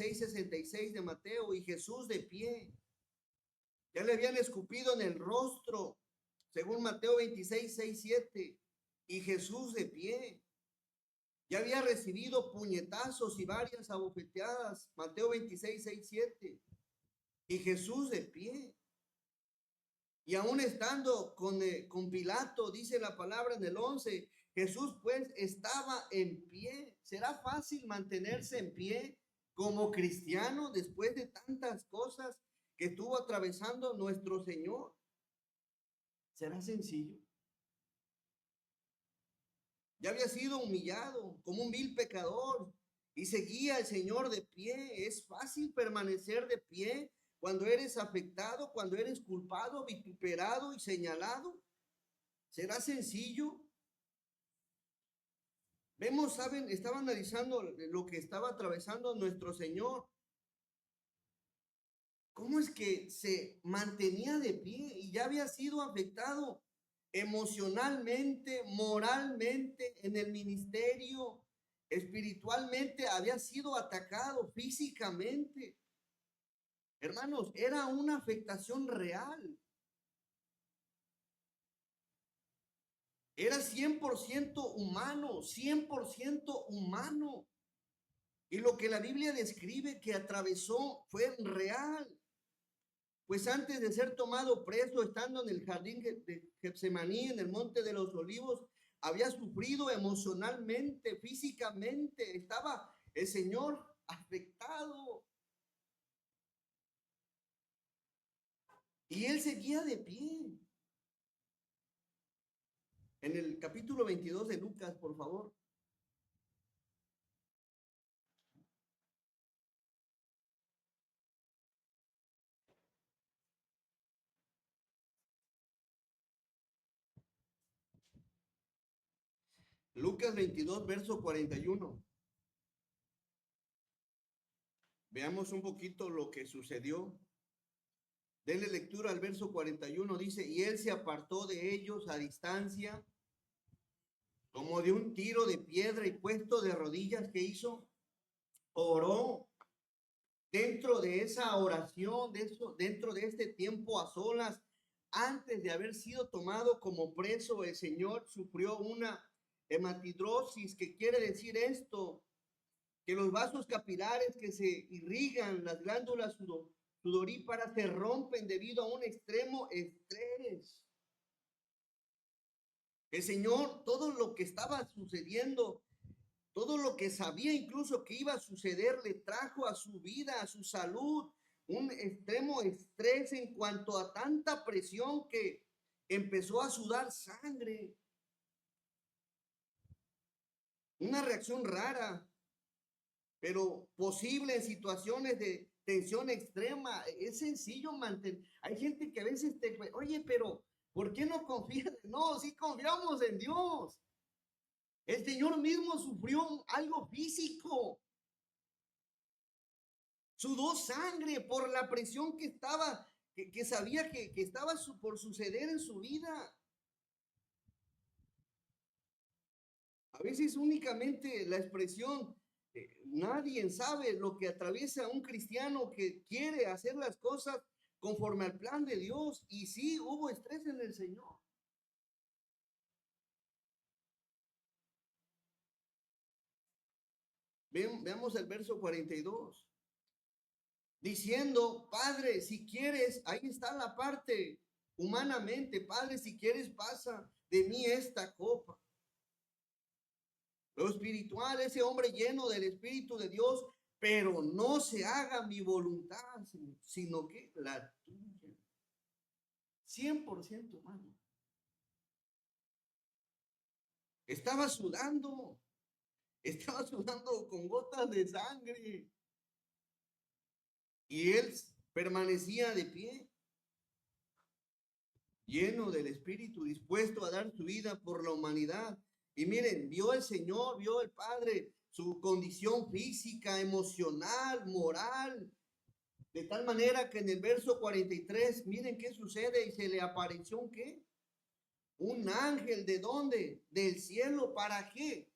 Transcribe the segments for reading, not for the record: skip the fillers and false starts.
26:66 de Mateo, y Jesús de pie. Ya le habían escupido en el rostro, según Mateo 26:6-7, y Jesús de pie. Ya había recibido puñetazos y varias abofeteadas, Mateo 26:6-7, y Jesús de pie. Y aún estando con Pilato, dice la palabra en el 11, Jesús pues estaba en pie. ¿Será fácil mantenerse en pie como cristiano después de tantas cosas que estuvo atravesando nuestro Señor? ¿Será sencillo? Ya había sido humillado como un vil pecador y seguía el Señor de pie. ¿Es fácil permanecer de pie cuando eres afectado, cuando eres culpado, vituperado y señalado? ¿Será sencillo? Vemos, saben, estaba analizando lo que estaba atravesando nuestro Señor. ¿Cómo es que se mantenía de pie y ya había sido afectado emocionalmente, moralmente, en el ministerio, espiritualmente, había sido atacado físicamente? Hermanos, era una afectación real. Era 100% humano, 100% humano. Y lo que la Biblia describe que atravesó fue real. Pues antes de ser tomado preso, estando en el jardín de Getsemaní, en el monte de los olivos, había sufrido emocionalmente, físicamente. Estaba el Señor afectado. Y él seguía de pie. En el capítulo 22 de Lucas, por favor. Lucas 22, verso 41. Veamos un poquito lo que sucedió. Denle lectura al verso 41. Dice, y él se apartó de ellos a distancia, como de un tiro de piedra, y puesto de rodillas, ¿qué hizo? Oró. Dentro de esa oración, dentro de este tiempo a solas, antes de haber sido tomado como preso, el Señor sufrió una hematidrosis, que quiere decir esto, que los vasos capilares que se irrigan, las glándulas sudoríparas se rompen debido a un extremo estrés. El Señor, todo lo que estaba sucediendo, todo lo que sabía incluso que iba a suceder, le trajo a su vida, a su salud, un extremo estrés en cuanto a tanta presión que empezó a sudar sangre. Una reacción rara, pero posible en situaciones de tensión extrema. Es sencillo mantener. Hay gente que a veces te, oye, pero ¿por qué no confías? No, sí confiamos en Dios. El Señor mismo sufrió algo físico. Sudó sangre por la presión que estaba, que sabía que estaba por suceder en su vida. A veces únicamente la expresión, nadie sabe lo que atraviesa un cristiano que quiere hacer las cosas conforme al plan de Dios. Y sí, hubo estrés en el Señor. Veamos el verso 42. Diciendo, Padre, si quieres, ahí está la parte humanamente, Padre, si quieres, pasa de mí esta copa. Lo espiritual, ese hombre lleno del Espíritu de Dios, pero no se haga mi voluntad, sino que la tuya. 100% humano. Estaba sudando con gotas de sangre. Y él permanecía de pie, lleno del Espíritu, dispuesto a dar su vida por la humanidad. Y miren, vio el Señor, vio el Padre, su condición física, emocional, moral, de tal manera que en el verso 43, miren qué sucede, y se le apareció un qué, un ángel. ¿De dónde? Del cielo. ¿Para qué?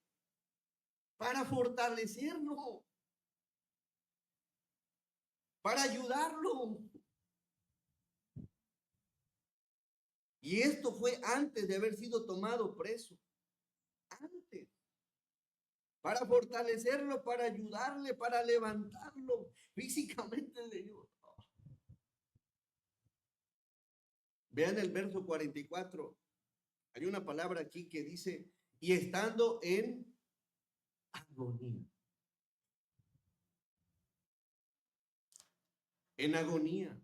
Para fortalecerlo. para ayudarlo. Y esto fue antes de haber sido tomado preso. Antes. Para fortalecerlo, para ayudarle, para levantarlo. Físicamente le ayudó. Vean el verso 44. Hay una palabra aquí que dice, y estando en agonía. En agonía.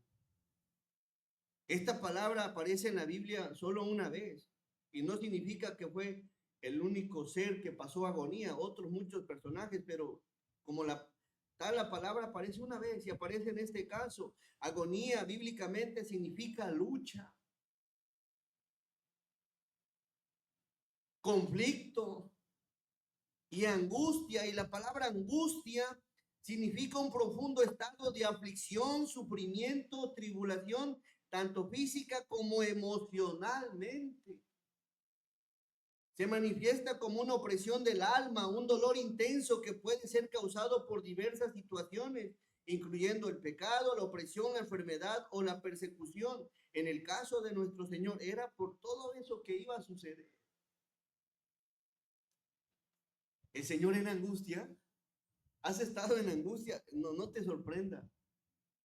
Esta palabra aparece en la Biblia solo una vez y no significa que fue el único ser que pasó agonía, otros muchos personajes, pero como la palabra aparece una vez y aparece en este caso. Agonía bíblicamente significa lucha, conflicto y angustia, y la palabra angustia significa un profundo estado de aflicción, sufrimiento, tribulación, tanto física como emocionalmente. Se manifiesta como una opresión del alma, un dolor intenso que puede ser causado por diversas situaciones, incluyendo el pecado, la opresión, la enfermedad o la persecución. En el caso de nuestro Señor, era por todo eso que iba a suceder. El Señor en angustia. ¿Has estado en angustia? No, no te sorprenda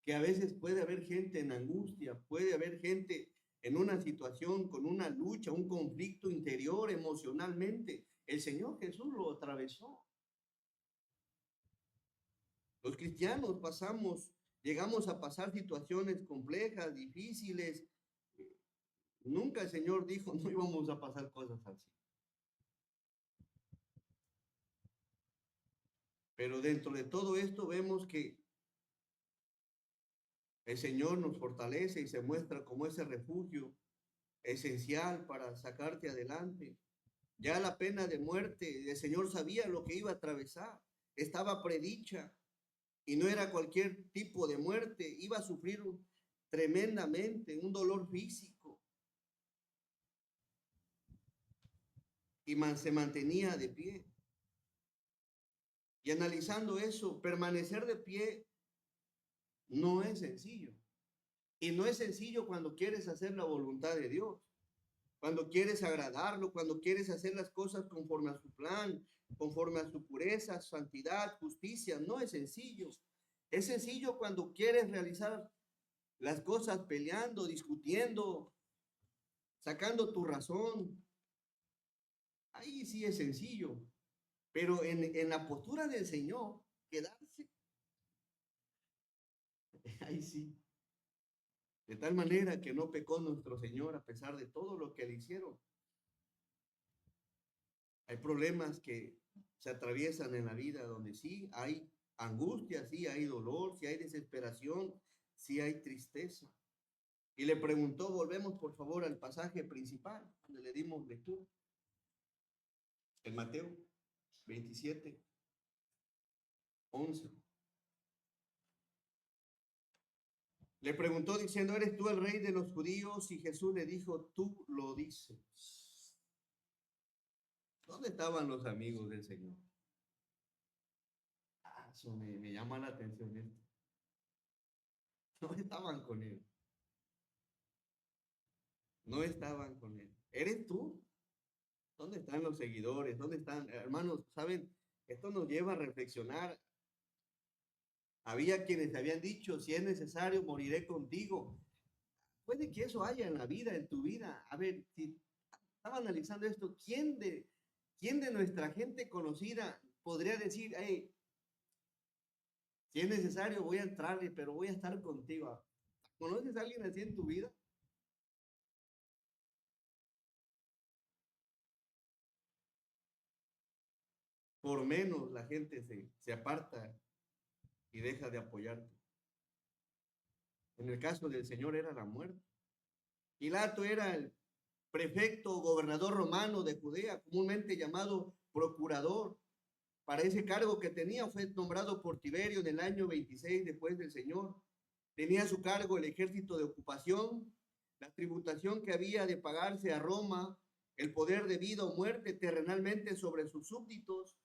que a veces puede haber gente en angustia, puede haber gente en una situación con una lucha, un conflicto interior emocionalmente. El Señor Jesús lo atravesó. Los cristianos llegamos a pasar situaciones complejas, difíciles. Nunca el Señor dijo no íbamos a pasar cosas así. Pero dentro de todo esto vemos que el Señor nos fortalece y se muestra como ese refugio esencial para sacarte adelante. Ya la pena de muerte, el Señor sabía lo que iba a atravesar, estaba predicha y no era cualquier tipo de muerte, iba a sufrir tremendamente un dolor físico y se mantenía de pie. Y analizando eso, permanecer de pie no es sencillo. Y no es sencillo cuando quieres hacer la voluntad de Dios, cuando quieres agradarlo, cuando quieres hacer las cosas conforme a su plan, conforme a su pureza, santidad, justicia. No es sencillo. Es sencillo cuando quieres realizar las cosas peleando, discutiendo, sacando tu razón. Ahí sí es sencillo. Pero en la postura del Señor, quedarse, ahí sí. De tal manera que no pecó nuestro Señor a pesar de todo lo que le hicieron. Hay problemas que se atraviesan en la vida donde sí hay angustia, sí hay dolor, sí hay desesperación, sí hay tristeza. Y le preguntó, volvemos por favor al pasaje principal, donde le dimos lectura. En Mateo 27, 11. Le preguntó diciendo, ¿eres tú el rey de los judíos? Y Jesús le dijo, tú lo dices. ¿Dónde estaban los amigos del Señor? Eso me llama la atención esto. No estaban con él. No estaban con él. ¿Eres tú? ¿Dónde están los seguidores? ¿Dónde están? Hermanos, ¿saben? Esto nos lleva a reflexionar. Había quienes habían dicho, si es necesario, moriré contigo. Puede que eso haya en la vida, en tu vida. A ver, si estaba analizando esto, quién de nuestra gente conocida podría decir, hey, si es necesario, voy a entrarle, pero voy a estar contigo? ¿Conoces a alguien así en tu vida? Por menos la gente se aparta y deja de apoyarte. En el caso del Señor era la muerte. Pilato era el prefecto gobernador romano de Judea, comúnmente llamado procurador. Para ese cargo que tenía fue nombrado por Tiberio en el año 26 después del Señor. Tenía a su cargo el ejército de ocupación, la tributación que había de pagarse a Roma, el poder de vida o muerte terrenalmente sobre sus súbditos,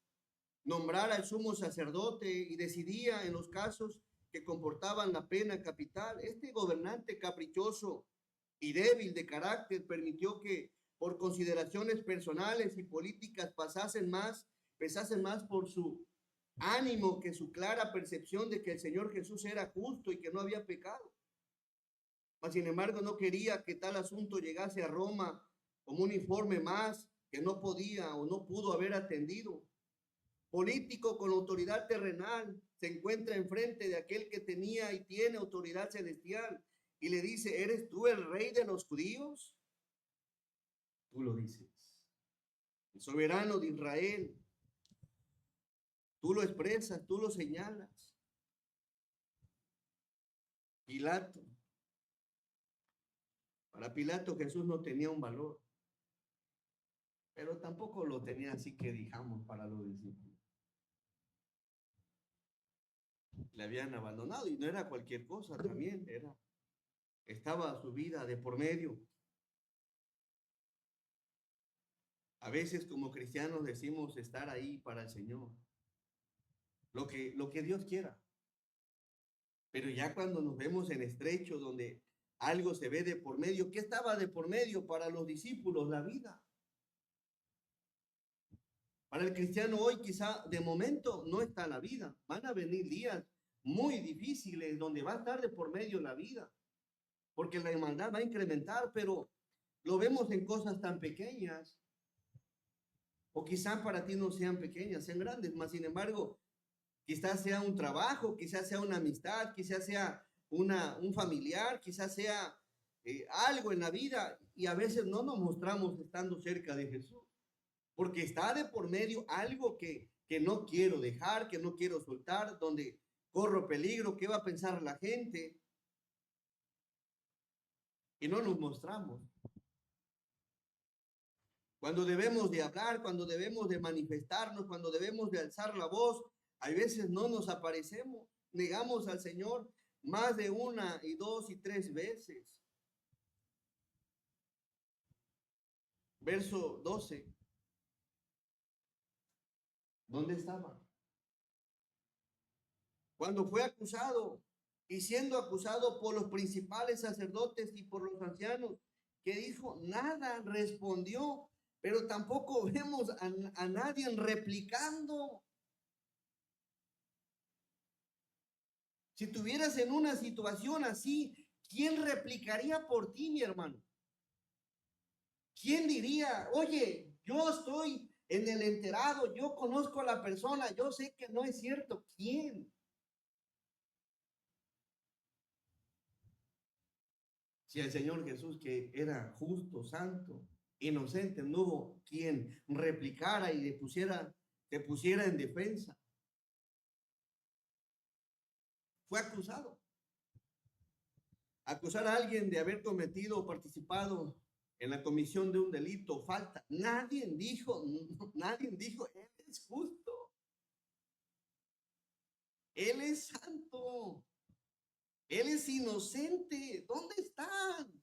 nombrar al sumo sacerdote y decidía en los casos que comportaban la pena capital. Este gobernante caprichoso y débil de carácter permitió que por consideraciones personales y políticas pesasen más por su ánimo que su clara percepción de que el Señor Jesús era justo y que no había pecado. Mas, sin embargo, no quería que tal asunto llegase a Roma como un informe más que no podía o no pudo haber atendido. Político con autoridad terrenal se encuentra enfrente de aquel que tenía y tiene autoridad celestial y le dice: ¿eres tú el rey de los judíos? Tú lo dices. El soberano de Israel. Tú lo expresas, tú lo señalas. Pilato. Para Pilato Jesús no tenía un valor, pero tampoco lo tenía así que digamos para los discípulos. Le habían abandonado y no era cualquier cosa, también estaba su vida de por medio. A veces como cristianos decimos estar ahí para el Señor, lo que Dios quiera. Pero ya cuando nos vemos en estrecho, donde algo se ve de por medio, ¿qué estaba de por medio para los discípulos? La vida. Para el cristiano hoy quizá de momento no está la vida. Van a venir días muy difíciles donde va a estar de por medio la vida, porque la hermandad va a incrementar, pero lo vemos en cosas tan pequeñas, o quizá para ti no sean pequeñas, sean grandes, mas sin embargo, quizás sea un trabajo, quizás sea una amistad, quizás sea un familiar, quizás sea algo en la vida, y a veces no nos mostramos estando cerca de Jesús, porque está de por medio algo que no quiero dejar, que no quiero soltar, donde corro peligro, qué va a pensar la gente, y no nos mostramos. Cuando debemos de hablar, cuando debemos de manifestarnos, cuando debemos de alzar la voz, hay veces no nos aparecemos, negamos al Señor más de una y dos y tres veces. Verso 12. ¿Dónde estaba? Cuando fue acusado y siendo acusado por los principales sacerdotes y por los ancianos, que dijo, nada respondió, pero tampoco vemos a nadie replicando. Si tuvieras en una situación así, ¿quién replicaría por ti, mi hermano? ¿Quién diría, oye, yo estoy en el enterado, yo conozco a la persona, yo sé que no es cierto? ¿Quién? Si el Señor Jesús, que era justo, santo, inocente, no hubo quien replicara y te pusiera en defensa. Fue acusado. Acusar a alguien de haber cometido o participado en la comisión de un delito, falta. Nadie dijo, él es justo. Él es santo. Él es inocente. ¿Dónde están?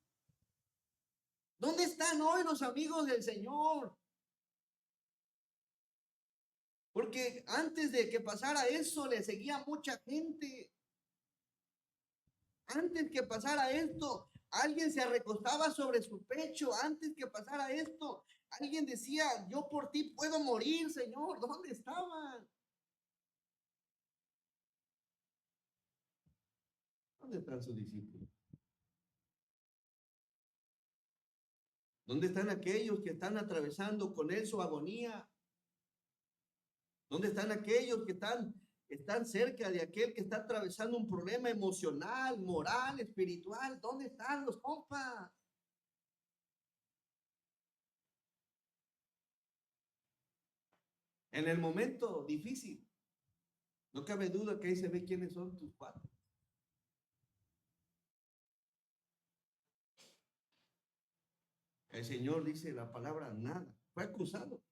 ¿Dónde están hoy los amigos del Señor? Porque antes de que pasara eso, le seguía mucha gente. Antes que pasara esto, alguien se recostaba sobre su pecho. Antes que pasara esto, alguien decía, yo por ti puedo morir, Señor. ¿Dónde estaban? ¿Dónde están sus discípulos? ¿Dónde están aquellos que están atravesando con él su agonía? ¿Dónde están aquellos que están cerca de aquel que está atravesando un problema emocional, moral, espiritual? ¿Dónde están los compas? En el momento difícil, no cabe duda que ahí se ve quiénes son tus padres. El Señor dice la palabra nada. Fue acusado.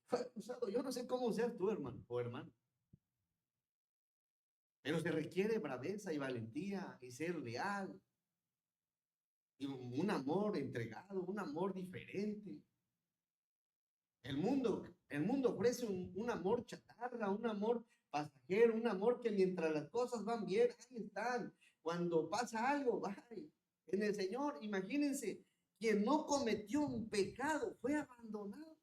Fue acusado. Yo no sé cómo seas tú, hermano o hermano. Pero se requiere braveza y valentía y ser leal. Y un amor entregado, un amor diferente. El mundo ofrece un amor chatarra, un amor pasajero, un amor que mientras las cosas van bien, ahí están. Cuando pasa algo, bye. En el Señor, imagínense, quien no cometió un pecado fue abandonado.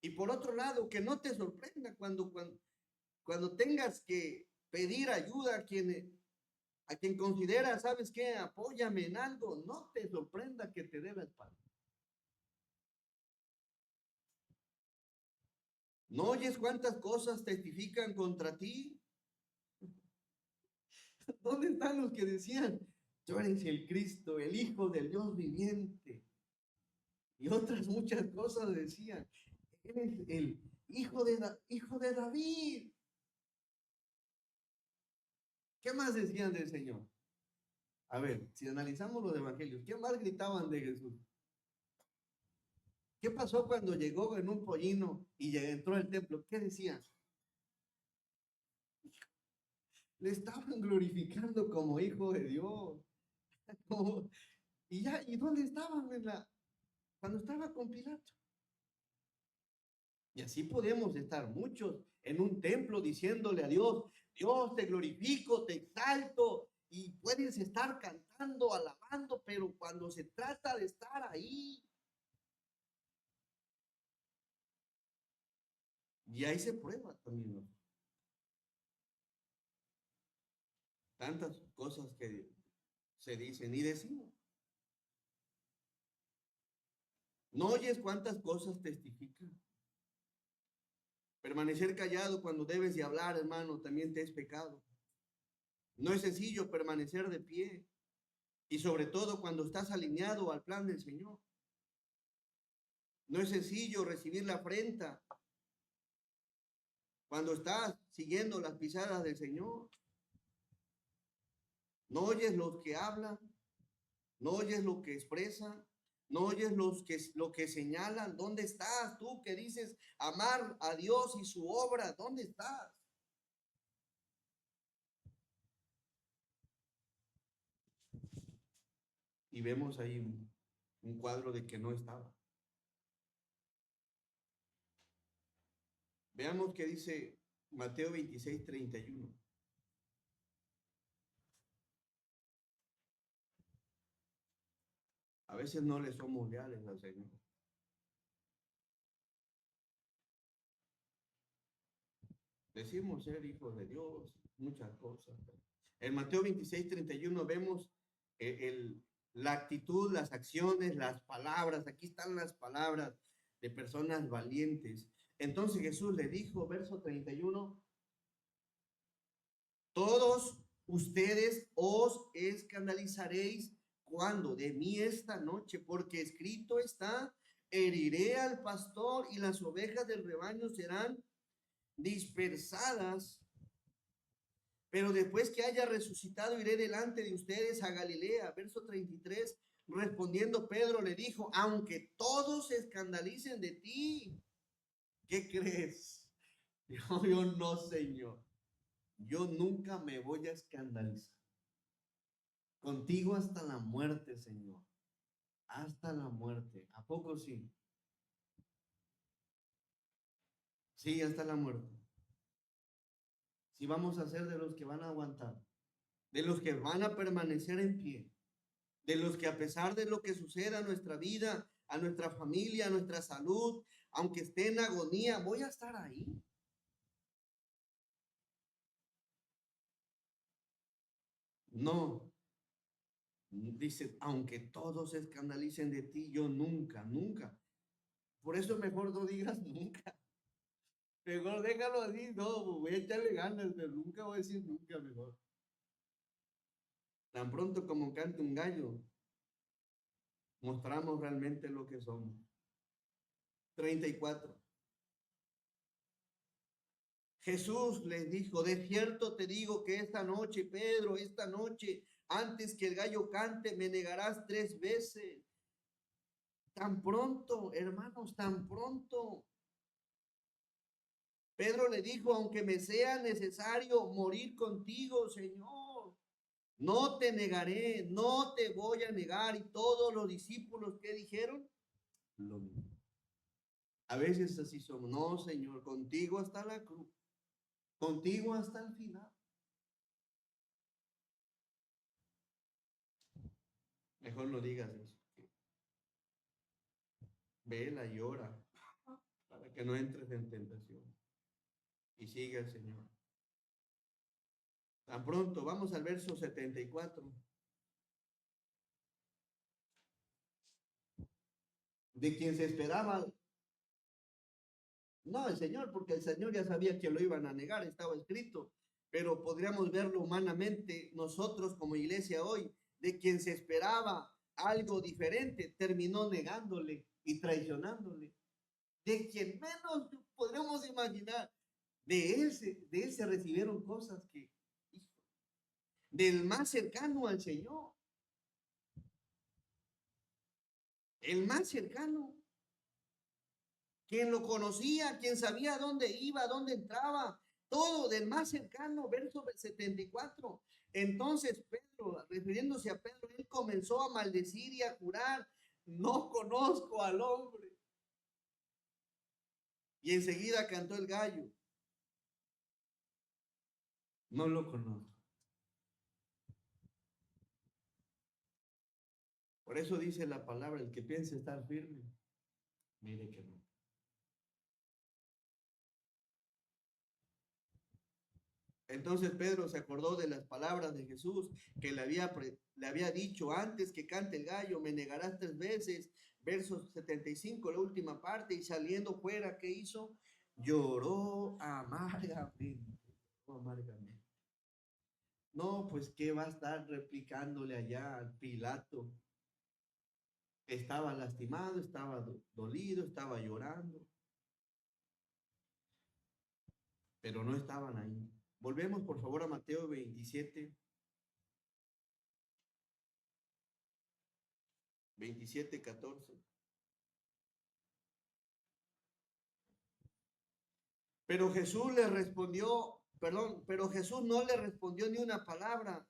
Y por otro lado, que no te sorprenda cuando tengas que pedir ayuda a quien considera, ¿sabes qué? Apóyame en algo, no te sorprenda que te dé la espalda. ¿No oyes cuántas cosas testifican contra ti? ¿Dónde están los que decían, tú eres el Cristo, el Hijo del Dios viviente? Y otras muchas cosas decían, eres el hijo de David. ¿Qué más decían del Señor? A ver, si analizamos los evangelios, ¿qué más gritaban de Jesús? ¿Qué pasó cuando llegó en un pollino y entró al templo? ¿Qué decían? Le estaban glorificando como hijo de Dios. Como, ¿y dónde estaban cuando estaba con Pilato? Y así podemos estar muchos en un templo diciéndole a Dios, Dios, te glorifico, te exalto, y puedes estar cantando, alabando, pero cuando se trata de estar ahí, y ahí se prueba también, ¿no? Tantas cosas que se dicen y decimos. ¿No oyes cuántas cosas testifican? Permanecer callado cuando debes de hablar, hermano, también te es pecado. No es sencillo permanecer de pie y sobre todo cuando estás alineado al plan del Señor. No es sencillo recibir la afrenta cuando estás siguiendo las pisadas del Señor. No oyes los que hablan, no oyes lo que expresan, no oyes lo que señalan. ¿Dónde estás tú que dices amar a Dios y su obra? ¿Dónde estás? Y vemos ahí un cuadro de que no estaba. Veamos qué dice Mateo 26:31. A veces no le somos leales al Señor. Decimos ser hijos de Dios, muchas cosas. En Mateo 26:31 vemos la actitud, las acciones, las palabras. Aquí están las palabras de personas valientes. Entonces Jesús le dijo, verso 31, todos ustedes os escandalizaréis cuando de mí esta noche, porque escrito está, heriré al pastor y las ovejas del rebaño serán dispersadas. Pero después que haya resucitado, iré delante de ustedes a Galilea. Verso 33, respondiendo Pedro le dijo, aunque todos se escandalicen de ti, ¿qué crees? Yo no, Señor. Yo nunca me voy a escandalizar. Contigo hasta la muerte, Señor. Hasta la muerte. ¿A poco sí? Sí, hasta la muerte. Sí, vamos a ser de los que van a aguantar, de los que van a permanecer en pie, de los que a pesar de lo que suceda a nuestra vida, a nuestra familia, a nuestra salud, aunque esté en agonía, voy a estar ahí. No, dice, aunque todos se escandalicen de ti, yo nunca, nunca. Por eso mejor no digas nunca. Mejor déjalo así, no, voy a echarle ganas, pero nunca voy a decir nunca mejor. Tan pronto como cante un gallo, mostramos realmente lo que somos. 34. Jesús les dijo, de cierto te digo que esta noche, Pedro, esta noche, antes que el gallo cante, me negarás 3 veces. Tan pronto, hermanos, tan pronto. Pedro le dijo, aunque me sea necesario morir contigo, Señor, no te negaré, no te voy a negar. Y todos los discípulos, ¿qué dijeron? Lo mismo. A veces así somos, no, Señor, contigo hasta la cruz. contigo hasta el final. Mejor no digas eso. Vela y ora para que no entres en tentación. Y sigue el Señor. Tan pronto, vamos al verso 74. De quien se esperaba, no el Señor, porque el Señor ya sabía que lo iban a negar, estaba escrito, pero podríamos verlo humanamente nosotros como iglesia hoy, de quien se esperaba algo diferente, terminó negándole y traicionándole. De quien menos podríamos imaginar, de él se recibieron cosas que, del más cercano al Señor, el más cercano, quien lo conocía, quien sabía dónde iba, dónde entraba, todo del más cercano, verso 74. Entonces Pedro, refiriéndose a Pedro, él comenzó a maldecir y a jurar, no conozco al hombre. Y enseguida cantó el gallo, no lo conozco. Por eso dice la palabra, el que piense estar firme, mire que no. Entonces Pedro se acordó de las palabras de Jesús que le había dicho antes que cante el gallo, me negarás 3 veces. Versos 75, la última parte, y saliendo fuera, ¿qué hizo? Lloró amargamente. Amargamente. No, pues qué va a estar replicándole allá al Pilato. Estaba lastimado, estaba dolido, estaba llorando, pero no estaban ahí. Volvemos por favor a Mateo 27, 27, 14. Pero Jesús le respondió, perdón, pero Jesús no le respondió ni una palabra,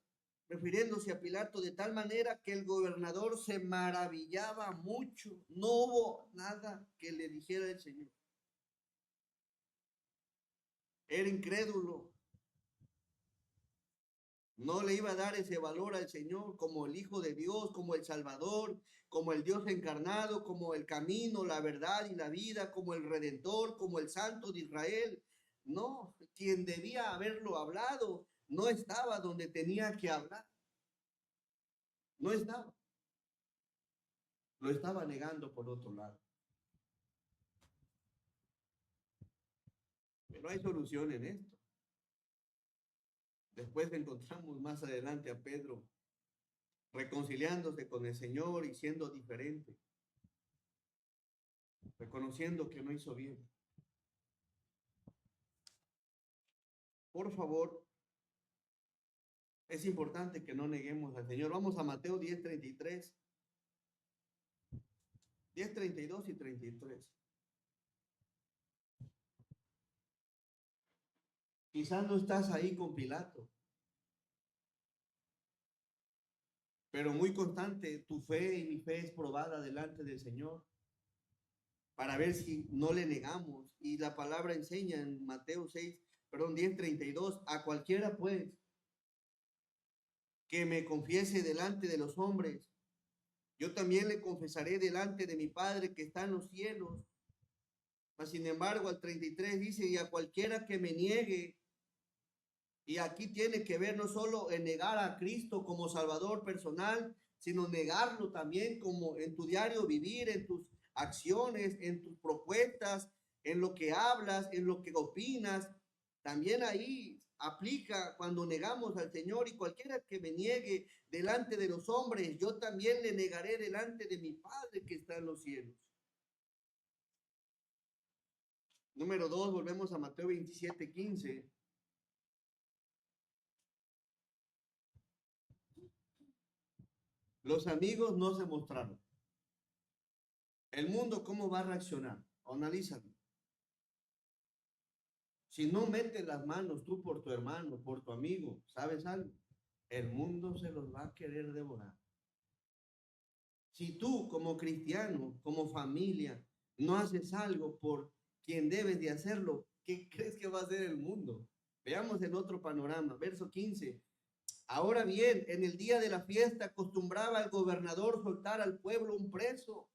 refiriéndose a Pilato, de tal manera que el gobernador se maravillaba mucho. No hubo nada que le dijera el Señor. Era incrédulo. No le iba a dar ese valor al Señor como el Hijo de Dios, como el Salvador, como el Dios encarnado, como el camino, la verdad y la vida, como el Redentor, como el Santo de Israel. No, quien debía haberlo hablado no estaba donde tenía que hablar. No estaba. Lo estaba negando por otro lado. Pero hay solución en esto. Después encontramos más adelante a Pedro reconciliándose con el Señor y siendo diferente, reconociendo que no hizo bien. Por favor, es importante que no neguemos al Señor. Vamos a Mateo 10:33, 10:32 y 33. Quizás no estás ahí con Pilato, pero muy constante tu fe y mi fe es probada delante del Señor para ver si no le negamos. Y la palabra enseña en Mateo 6, perdón, 10:32, a cualquiera pues que me confiese delante de los hombres, yo también le confesaré delante de mi Padre que está en los cielos. Mas, sin embargo, al 33 dice, y a cualquiera que me niegue, y aquí tiene que ver no solo en negar a Cristo como Salvador personal, sino negarlo también como en tu diario vivir, en tus acciones, en tus propuestas, en lo que hablas, en lo que opinas. También ahí aplica cuando negamos al Señor, y cualquiera que me niegue delante de los hombres, yo también le negaré delante de mi Padre que está en los cielos. Número 2, volvemos a Mateo 27:15. Los amigos no se mostraron. El mundo, ¿cómo va a reaccionar? Analízalo. Si no metes las manos tú por tu hermano, por tu amigo, ¿sabes algo? El mundo se los va a querer devorar. Si tú como cristiano, como familia, no haces algo por quien debes de hacerlo, ¿qué crees que va a hacer el mundo? Veamos en otro panorama, verso 15. Ahora bien, en el día de la fiesta acostumbraba el gobernador soltar al pueblo un preso,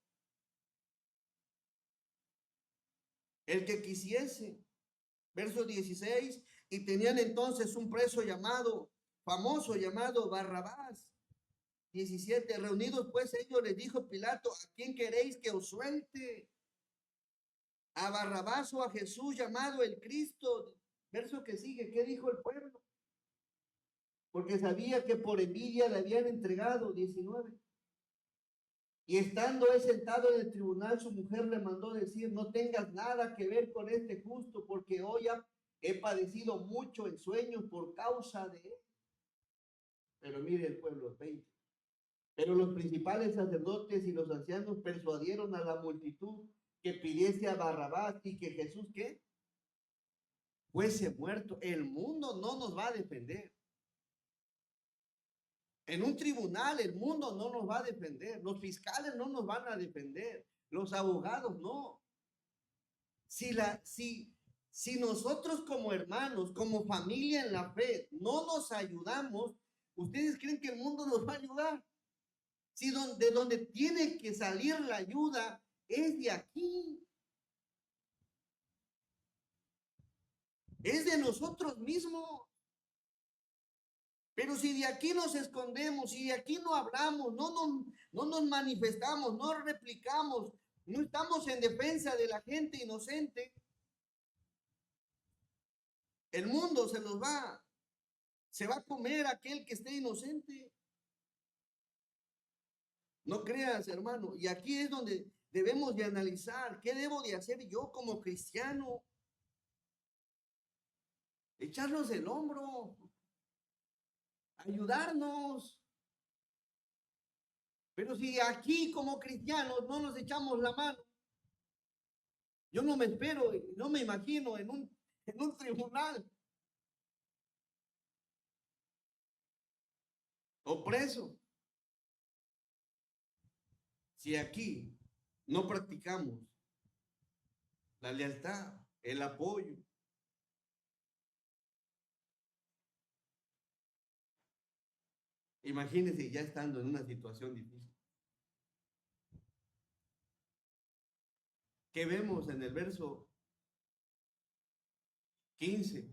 el que quisiese. Verso 16. Y tenían entonces un preso famoso llamado Barrabás. 17. Reunidos pues ellos, les dijo Pilato: ¿a quién queréis que os suelte? ¿A Barrabás o a Jesús llamado el Cristo? Verso que sigue, ¿qué dijo el pueblo? Porque sabía que por envidia le habían entregado. 19. Y estando él sentado en el tribunal, su mujer le mandó decir: no tengas nada que ver con este justo, porque hoy he padecido mucho en sueños por causa de él. Pero mire el pueblo, 20. Pero los principales sacerdotes y los ancianos persuadieron a la multitud que pidiese a Barrabás y que Jesús, ¿qué? Fuese muerto. El mundo no nos va a defender. En un tribunal el mundo no nos va a defender. Los fiscales no nos van a defender. Los abogados no. Si nosotros como hermanos, como familia en la fe, no nos ayudamos, ¿ustedes creen que el mundo nos va a ayudar? Si de donde tiene que salir la ayuda es de aquí. Es de nosotros mismos. Pero si de aquí nos escondemos, si de aquí no hablamos, no nos manifestamos, no replicamos, no estamos en defensa de la gente inocente, el mundo se va a comer a aquel que esté inocente. No creas, hermano. Y aquí es donde debemos de analizar qué debo de hacer yo como cristiano. Echarnos el hombro, ayudarnos. Pero si aquí como cristianos no nos echamos la mano, yo no me espero, no me imagino en un tribunal o preso. Si aquí no practicamos la lealtad, el apoyo, imagínense ya estando en una situación difícil. ¿Qué vemos en el verso 15?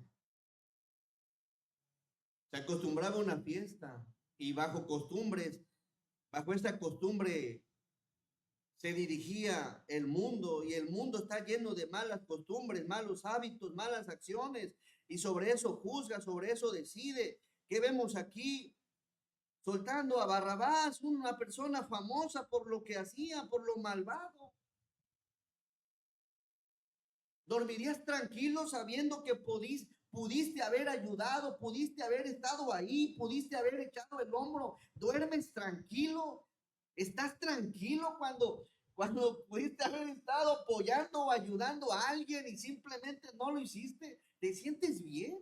Se acostumbraba a una fiesta y bajo esta costumbre se dirigía el mundo, y el mundo está lleno de malas costumbres, malos hábitos, malas acciones, y sobre eso juzga, sobre eso decide. ¿Qué vemos aquí? Soltando a Barrabás, una persona famosa por lo que hacía, por lo malvado. ¿Dormirías tranquilo sabiendo que pudiste haber ayudado, pudiste haber estado ahí, pudiste haber echado el hombro? ¿Duermes tranquilo? ¿Estás tranquilo cuando pudiste haber estado apoyando o ayudando a alguien y simplemente no lo hiciste? ¿Te sientes bien?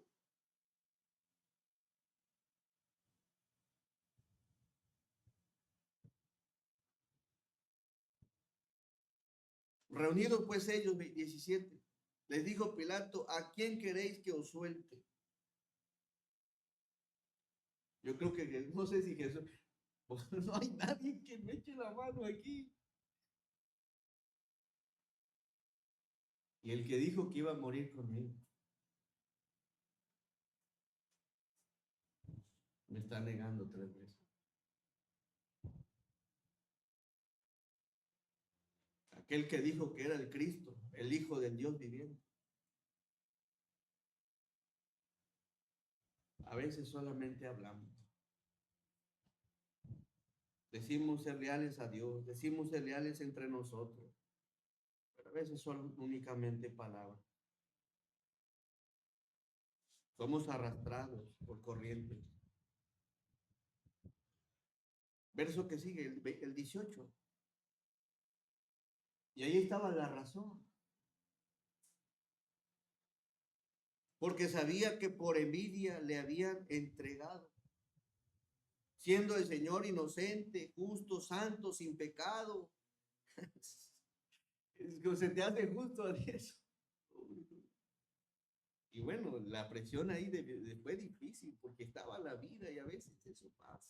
Reunidos pues ellos, 17, les dijo Pilato: ¿a quién queréis que os suelte? Yo creo que no sé si Jesús, pues no hay nadie que me eche la mano aquí. Y el que dijo que iba a morir conmigo, me está negando 3 veces. Aquel que dijo que era el Cristo, el Hijo del Dios viviente. A veces solamente hablamos. Decimos ser leales a Dios, decimos ser leales entre nosotros, pero a veces son únicamente palabras. Somos arrastrados por corrientes. Verso que sigue, el 18. Y ahí estaba la razón. Porque sabía que por envidia le habían entregado, siendo el Señor inocente, justo, santo, sin pecado. Se te hace justo a eso. Y bueno, la presión ahí fue difícil porque estaba la vida y a veces eso pasa.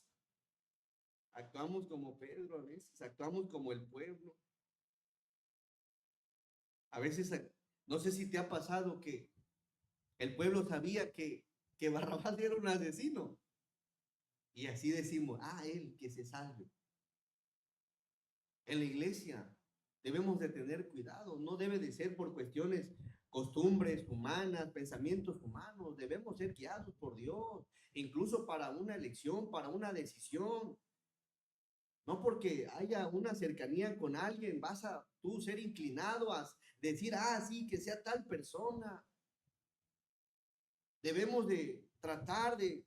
Actuamos como Pedro, a veces actuamos como el pueblo. A veces, no sé si te ha pasado que el pueblo sabía que Barrabás era un asesino. Y así decimos, él que se salve. En la iglesia debemos de tener cuidado, no debe de ser por cuestiones, costumbres humanas, pensamientos humanos, debemos ser guiados por Dios, incluso para una elección, para una decisión. No porque haya una cercanía con alguien, vas a tú ser inclinado a decir, sí, que sea tal persona. Debemos de tratar de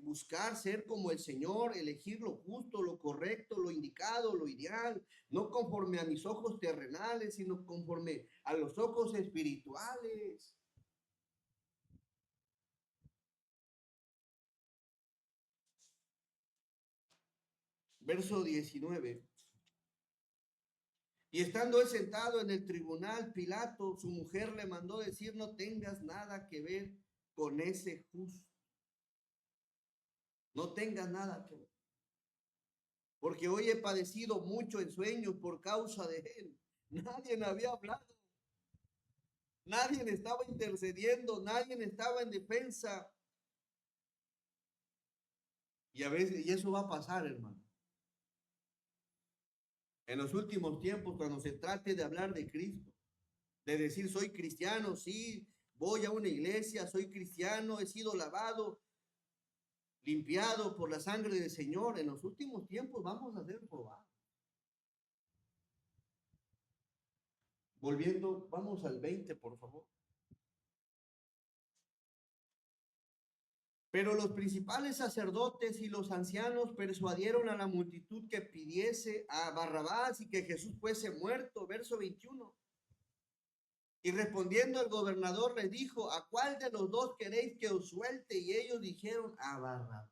buscar ser como el Señor, elegir lo justo, lo correcto, lo indicado, lo ideal, no conforme a mis ojos terrenales, sino conforme a los ojos espirituales. Verso 19. Y estando él sentado en el tribunal, Pilato, su mujer, le mandó decir, no tengas nada que ver con ese justo. No tengas nada que ver. Porque hoy he padecido mucho en sueños por causa de él. Nadie me había hablado. Nadie estaba intercediendo. Nadie estaba en defensa. Y a veces, y eso va a pasar, hermano. En los últimos tiempos, cuando se trate de hablar de Cristo, de decir soy cristiano, sí, voy a una iglesia, soy cristiano, he sido lavado, limpiado por la sangre del Señor, en los últimos tiempos vamos a ser probados. Volviendo, vamos al 20, por favor. Pero los principales sacerdotes y los ancianos persuadieron a la multitud que pidiese a Barrabás y que Jesús fuese muerto. Verso 21. Y respondiendo el gobernador le dijo, ¿a cuál de los dos queréis que os suelte? Y ellos dijeron, a Barrabás.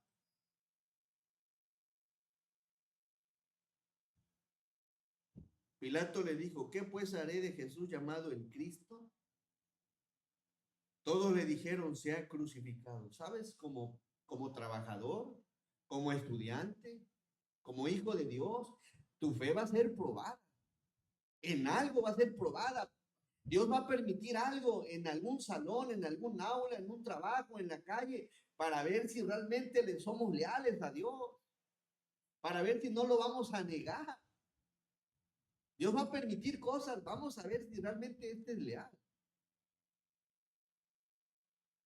Pilato le dijo, ¿qué pues haré de Jesús llamado el Cristo? Todos le dijeron, sea crucificado. ¿Sabes? Como trabajador, como estudiante, como hijo de Dios, tu fe va a ser probada. En algo va a ser probada. Dios va a permitir algo en algún salón, en algún aula, en un trabajo, en la calle, para ver si realmente le somos leales a Dios, para ver si no lo vamos a negar. Dios va a permitir cosas, vamos a ver si realmente este es leal.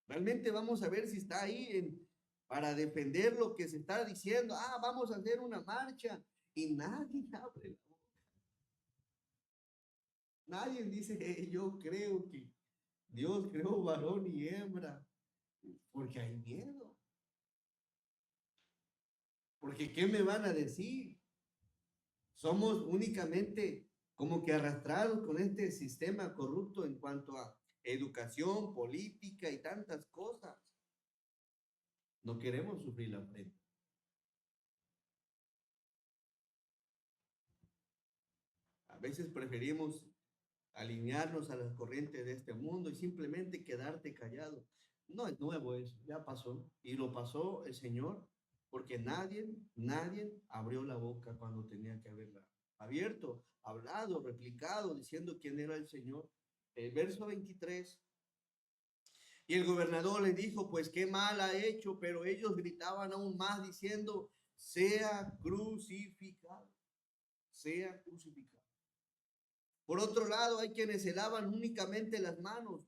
Realmente vamos a ver si está ahí para defender lo que se está diciendo. Vamos a hacer una marcha y nadie abre la boca. Nadie dice, yo creo que Dios creó varón y hembra, porque hay miedo. Porque ¿qué me van a decir? Somos únicamente como que arrastrados con este sistema corrupto en cuanto a educación, política y tantas cosas. No queremos sufrir la afrenta. A veces preferimos alinearnos a las corrientes de este mundo y simplemente quedarte callado. No es nuevo eso, ya pasó. Y lo pasó el Señor porque nadie abrió la boca cuando tenía que haberla abierto, hablado, replicado, diciendo quién era el Señor. El verso 23. Y el gobernador le dijo, pues qué mal ha hecho, pero ellos gritaban aún más diciendo, sea crucificado, sea crucificado. Por otro lado, hay quienes se lavan únicamente las manos.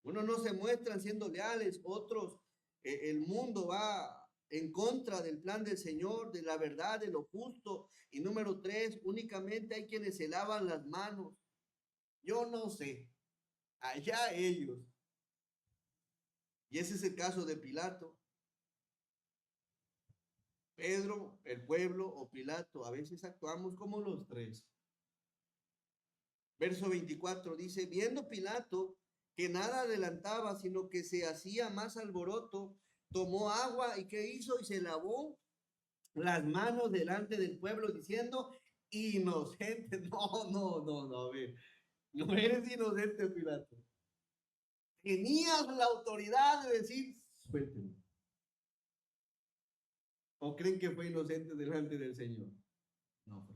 Unos no se muestran siendo leales, otros, el mundo va en contra del plan del Señor, de la verdad, de lo justo. Y número 3, únicamente hay quienes se lavan las manos. Yo no sé, allá ellos. Y ese es el caso de Pilato. Pedro, el pueblo o Pilato, a veces actuamos como los tres. Verso 24 dice, viendo Pilato que nada adelantaba, sino que se hacía más alboroto, tomó agua y ¿qué hizo? Y se lavó las manos delante del pueblo diciendo, inocente. No, a ver, no eres inocente, Pilato. Tenías la autoridad de decir, suélteme. ¿O creen que fue inocente delante del Señor? No fue.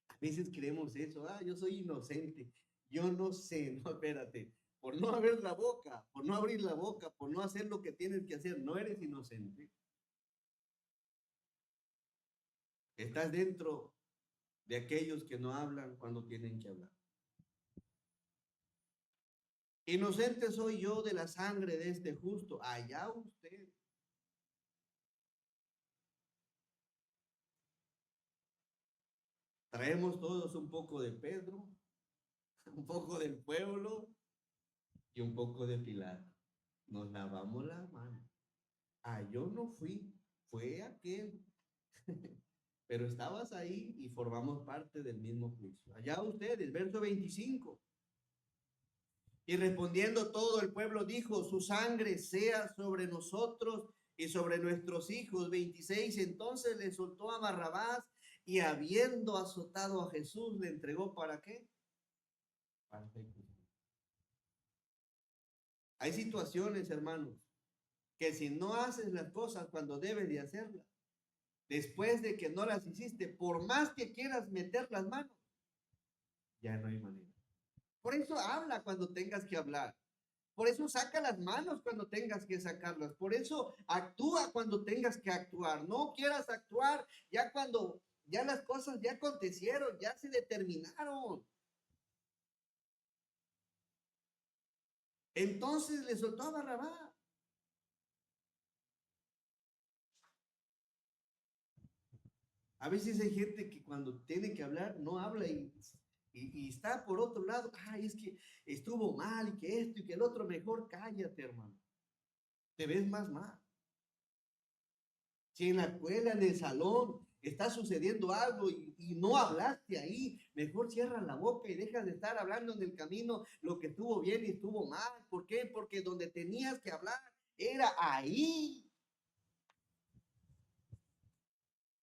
A veces creemos eso, yo soy inocente, yo no sé, no, espérate, por no abrir la boca, por no abrir la boca, por no hacer lo que tienes que hacer, no eres inocente. Estás dentro de aquellos que no hablan cuando tienen que hablar. Inocente soy yo de la sangre de este justo, allá usted. Traemos todos un poco de Pedro, un poco del pueblo y un poco de Pilato. Nos lavamos las manos. Yo no fui, fue aquel. Pero estabas ahí y formamos parte del mismo juicio. Allá ustedes, verso 25. Y respondiendo todo el pueblo dijo, su sangre sea sobre nosotros y sobre nuestros hijos. 26. Entonces le soltó a Barrabás y habiendo azotado a Jesús, le entregó ¿para qué? Para ser crucificado. Hay situaciones, hermanos, que si no haces las cosas cuando debes de hacerlas, después de que no las hiciste, por más que quieras meter las manos, ya no hay manera. Por eso habla cuando tengas que hablar. Por eso saca las manos cuando tengas que sacarlas. Por eso actúa cuando tengas que actuar. No quieras actuar ya cuando ya las cosas ya acontecieron, ya se determinaron. Entonces le soltó a Barrabás. A veces hay gente que cuando tiene que hablar no habla y está por otro lado. Es que estuvo mal y que esto y que el otro. Mejor cállate, hermano. Te ves más mal. Si en la escuela, en el salón, está sucediendo algo y no hablaste ahí, mejor cierra la boca y deja de estar hablando en el camino lo que estuvo bien y estuvo mal. ¿Por qué? Porque donde tenías que hablar era ahí.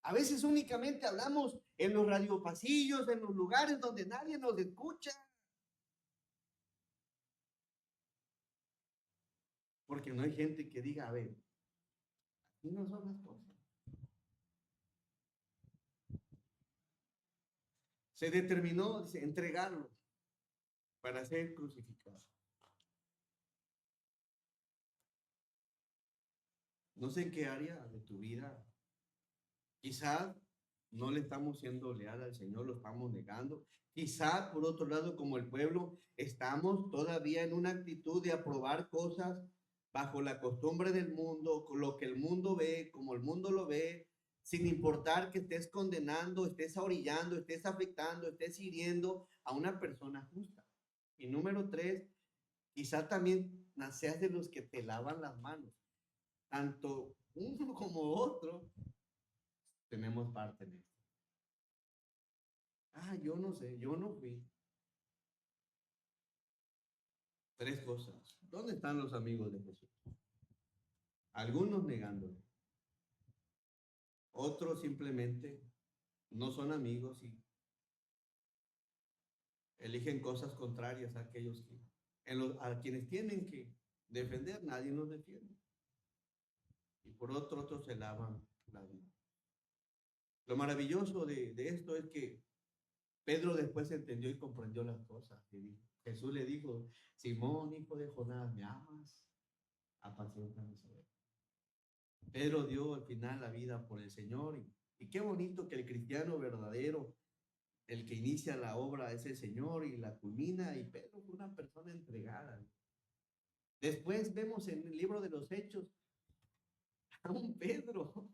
A veces únicamente hablamos en los radiopasillos, en los lugares donde nadie nos escucha. Porque no hay gente que diga, a ver, aquí no son las cosas. Se determinó, dice, entregarlo para ser crucificado. No sé en qué área de tu vida quizás no le estamos siendo leal al Señor, lo estamos negando. Quizás, por otro lado, como el pueblo, estamos todavía en una actitud de aprobar cosas bajo la costumbre del mundo, con lo que el mundo ve, como el mundo lo ve, sin importar que estés condenando, estés orillando, estés afectando, estés hiriendo a una persona justa. Y número 3, quizás también seas de los que te lavan las manos, tanto uno como otro tenemos parte en esto. Yo no sé, yo no fui. 3 cosas. ¿Dónde están los amigos de Jesús? Algunos negándole. Otros simplemente no son amigos y eligen cosas contrarias a aquellos que, a quienes tienen que defender, nadie nos defiende. Y por otros se lavan la vida. Lo maravilloso de esto es que Pedro después entendió y comprendió las cosas. Jesús le dijo, Simón, hijo de Jonás, ¿me amas? Apacienta mis ovejas. Pedro dio al final la vida por el Señor y qué bonito que el cristiano verdadero, el que inicia la obra es el Señor y la culmina, y Pedro fue una persona entregada. Después vemos en el libro de los Hechos a un Pedro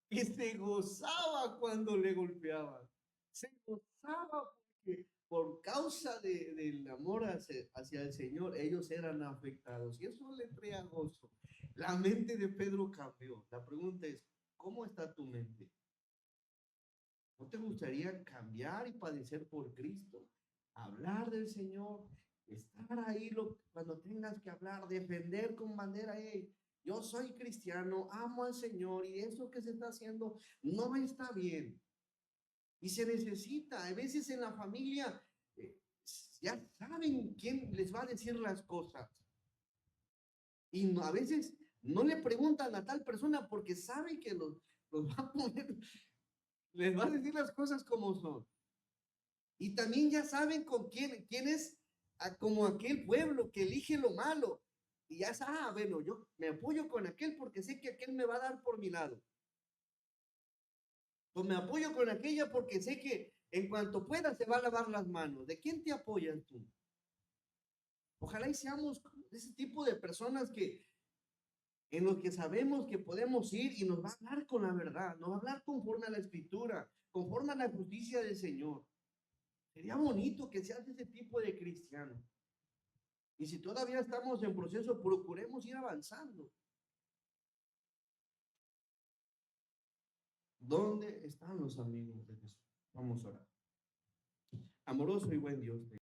que se gozaba cuando le golpeaban, se gozaba porque por causa del amor hacia el Señor, ellos eran afectados y eso le traía gozo. La mente de Pedro cambió. La pregunta es, ¿cómo está tu mente? ¿No te gustaría cambiar y padecer por Cristo? Hablar del Señor, estar ahí cuando tengas que hablar, defender con bandera, yo soy cristiano, amo al Señor y eso que se está haciendo no está bien. Y se necesita, a veces en la familia, ya saben quién les va a decir las cosas. Y a veces no le preguntan a tal persona porque saben que los va a poner, les va a decir las cosas como son. Y también ya saben con quién es como aquel pueblo que elige lo malo. Y ya saben, bueno, yo me apoyo con aquel porque sé que aquel me va a dar por mi lado. O me apoyo con aquella porque sé que en cuanto pueda se va a lavar las manos. ¿De quién te apoyas tú? Ojalá y seamos ese tipo de personas que en los que sabemos que podemos ir y nos va a hablar con la verdad, nos va a hablar conforme a la escritura, conforme a la justicia del Señor. Sería bonito que seas ese tipo de cristiano. Y si todavía estamos en proceso, procuremos ir avanzando. ¿Dónde están los amigos de Jesús? Vamos a orar. Amoroso y buen Dios.